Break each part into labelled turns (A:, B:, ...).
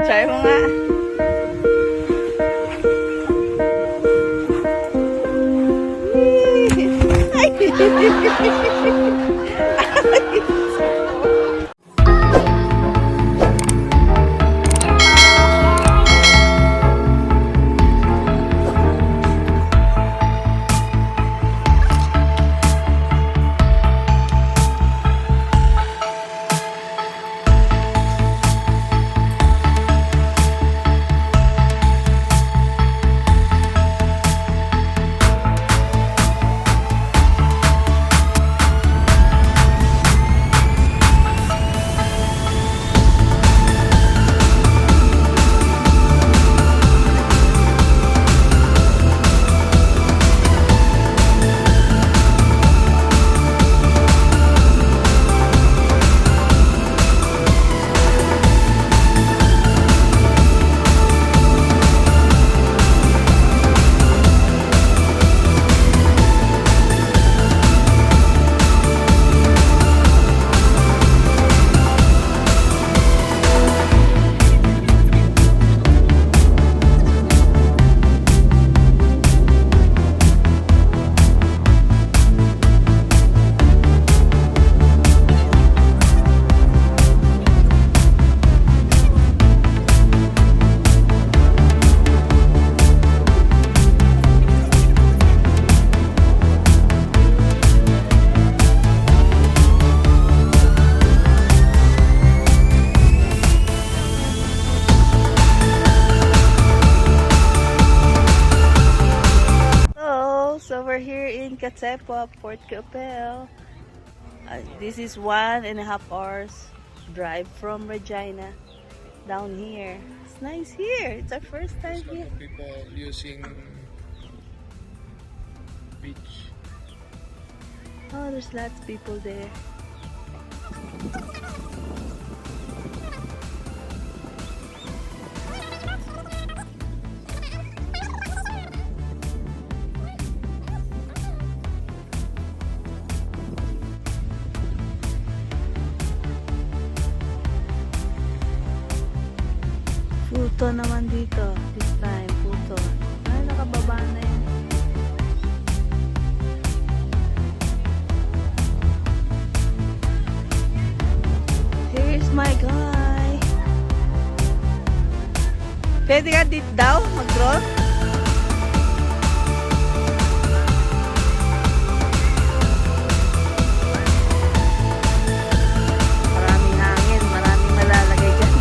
A: Try mo nga. So we're here in Katepwa, FortQu'Appelle. This is 1.5 hours drive from Regina down here. It's nice here. It's our first time here.
B: There's a lot of people using beach.
A: Oh, there's lots of people there. Puto naman dito. This time, puto. Ay, nakababa na yun. Here's my guy. Pwede ka dito daw mag-draw? Maraming hangin, maraming malalagay dyan.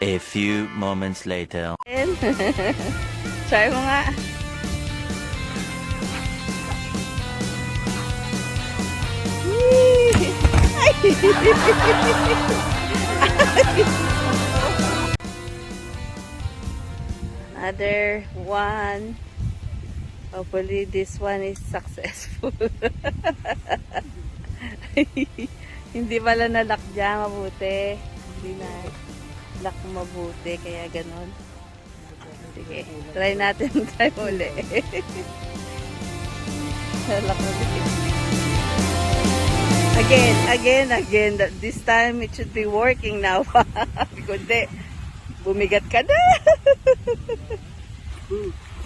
C: A few moments later.
A: Try mo nga. Another one. Hopefully this one is successful. Hindi pala na-lock dyan mabuti. Hindi na lock mabuti, kaya ganon. Sige, try natin. Try muli. Halak ulit eh. Again. This time it should be working now. Kundi, bumigat ka na.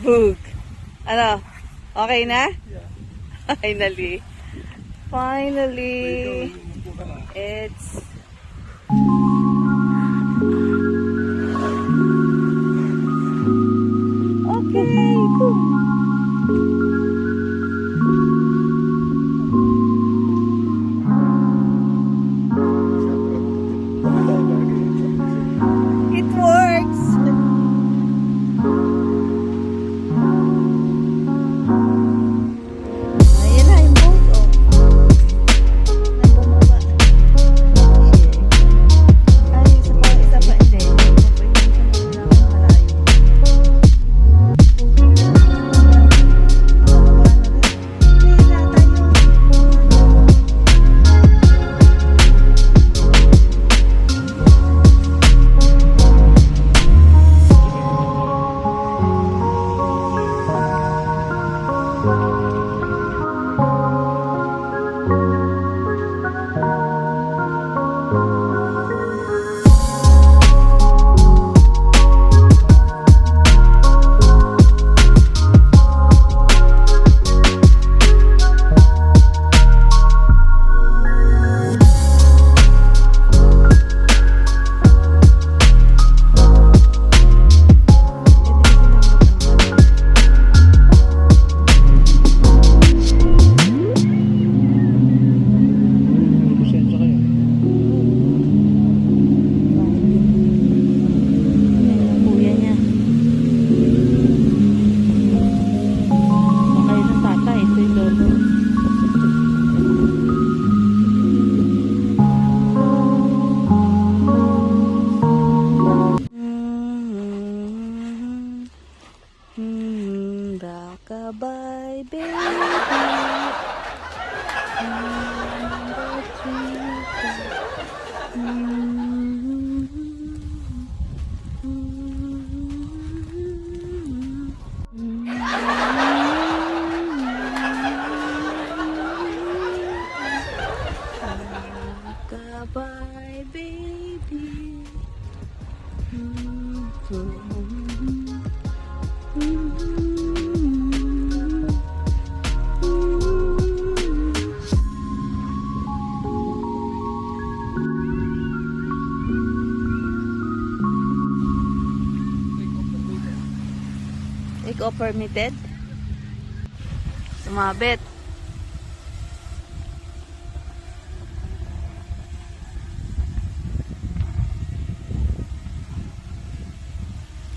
A: Boog. Ano? Okay na? Finally. It's okay. Boom. It works. Ayan na yung boat, oh. Ay, bumaba. Ay, isa pa, hindi. Isa pa, malayo. Bumaba na rin. Hindi na tayo. Kuya niya. Kayo ng tata, ito yung lolo. Rockabye baby. Rockabye baby. Take off permitted. Sumabit.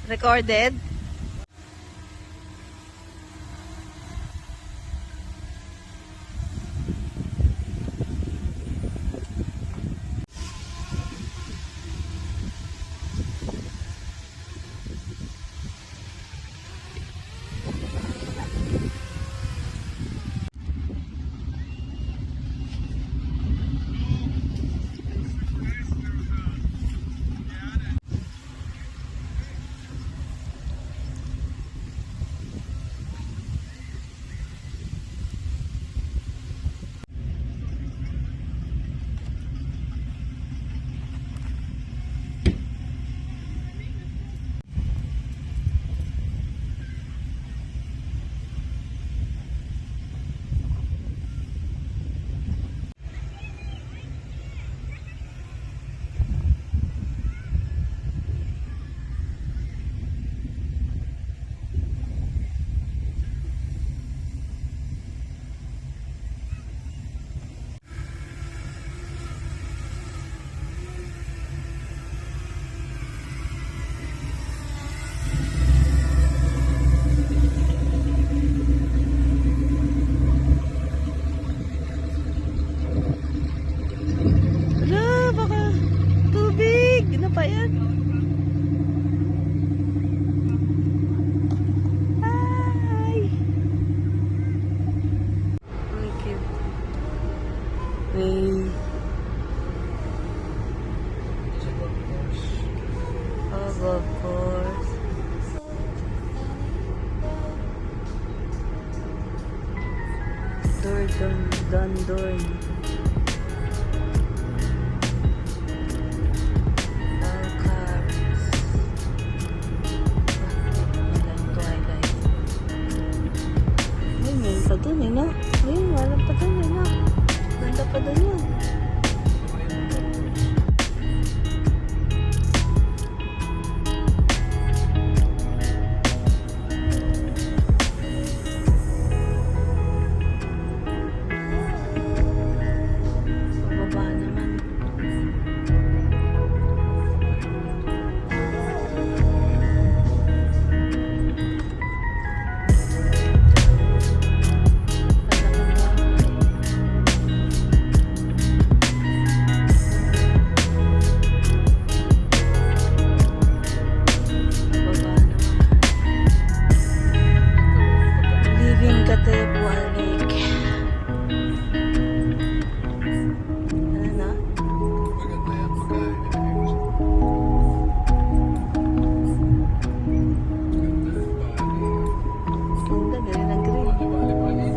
A: Recorded. Dondon. Alcaris. Walang twilight. Ay, meron pa dun eh, no? Ay, wala pa dun eh, no? Ganda pa dun yun. Pababa naman. Living Katepwa Lake. Ano na?
B: Maganda yan pagkain.
A: Ganda, green na green.
B: Bali-bali.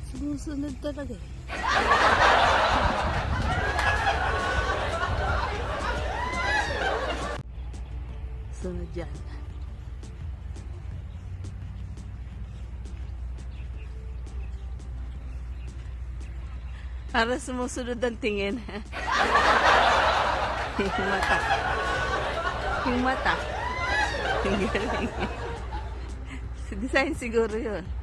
A: Sumusunod talaga eh. Sunod yan. Para sumusunod ang tingin. Yung mata. Yung mata. Yung galing. Design siguro yun.